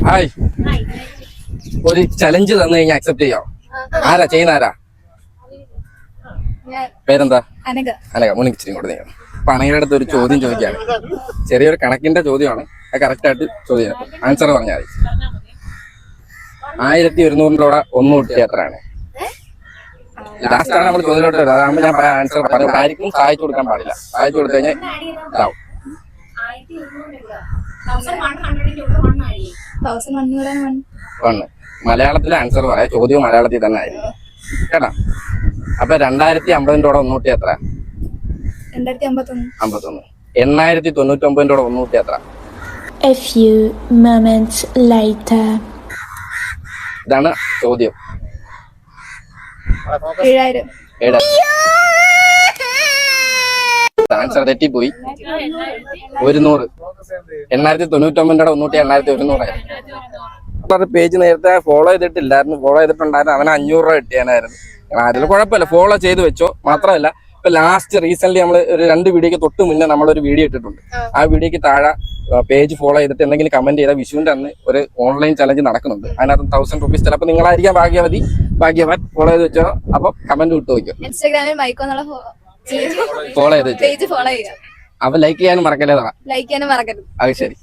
Hi, ഒരു challenge തന്നു കഴിഞ്ഞാൽ അക്സെപ്റ്റ് ചെയ്യാം? ആരാ ചെയ്യുന്ന? ആരാ? പേരെന്താ? അനഘ. മുണിച്ചിരി കൊണ്ട് നീങ്ങണം. അപ്പൊ അണയുടെ അടുത്ത് ഒരു ചോദ്യം ചോദിക്കുകയാണ്. ചെറിയൊരു കണക്കിന്റെ ചോദ്യമാണ്. അത് കറക്റ്റ് ആയിട്ട് ചോദ്യം ആൻസർ പറഞ്ഞാൽ മതി. 1100 ഒന്ന് കൂട്ടിയ എത്രയാണ്? ലാസ്റ്റ് ആണ് നമ്മൾ ചോദ്യത്തിലോട്ട് വരുന്നത്. അതാകുമ്പോൾ ഞാൻ പറയാൻ ആൻസർ പറഞ്ഞു. ആർക്കും സഹായിച്ചു കൊടുക്കാൻ പാടില്ല. സഹായിച്ചു കൊടുത്തു കഴിഞ്ഞാൽ ഇതാവും. 1. മലയാളത്തിലെ ആൻസർ പറയാം. ചോദ്യവും മലയാളത്തിൽ തന്നെ ആയിരിക്കും കേട്ടാ. അപ്പൊ 2050 ഒന്നൂട്ടി എത്ര? 51. 899 ഒന്നൂട്ടി എത്ര? A few moments later. ഇതാണ് ചോദ്യം. 7000. ആൻസർ തെറ്റിപ്പോയി. 100. 899 ഒന്നൂട്ടി 8100. പേജ് നേരത്തെ ഫോളോ ചെയ്തിട്ടില്ലായിരുന്നു. ഫോളോ ചെയ്തിട്ടുണ്ടായിരുന്നു. അവന് 500 രൂപ കിട്ടിയാനായിരുന്നു. അതിൽ കുഴപ്പമില്ല, ഫോളോ ചെയ്ത് വെച്ചോ. മാത്രമല്ല ഇപ്പൊ ലാസ്റ്റ് റീസെന്റ് നമ്മൾ ഒരു 2 വീഡിയോക്ക് തൊട്ട് മുന്നേ നമ്മളൊരു വീഡിയോ ഇട്ടിട്ടുണ്ട്. ആ വീഡിയോക്ക് താഴെ പേജ് ഫോളോ ചെയ്തിട്ട് എന്തെങ്കിലും കമന്റ് ചെയ്താൽ വിഷുവിന്റെ അന്ന് ഒരു ഓൺലൈൻ ചലഞ്ച് നടക്കുന്നുണ്ട്. അതിനകത്ത് 1000 രൂപീസ്. ചിലപ്പോൾ നിങ്ങളായിരിക്കാം ഭാഗ്യവാൻ. ഫോളോ ചെയ്ത് വെച്ചോ. അപ്പൊ കമന്റ് വിട്ടു വയ്ക്കും. ഇൻസ്റ്റാഗ്രാമിൽ ഫോളോ ചെയ്ത് വെച്ചോ. പേജ് ഫോളോ ചെയ്യുക. അപ്പൊ ലൈക്ക് ചെയ്യാനും മറക്കല്ലേ? ലൈക്ക് ചെയ്യാനും മറക്കരുത്. അത് ശരി.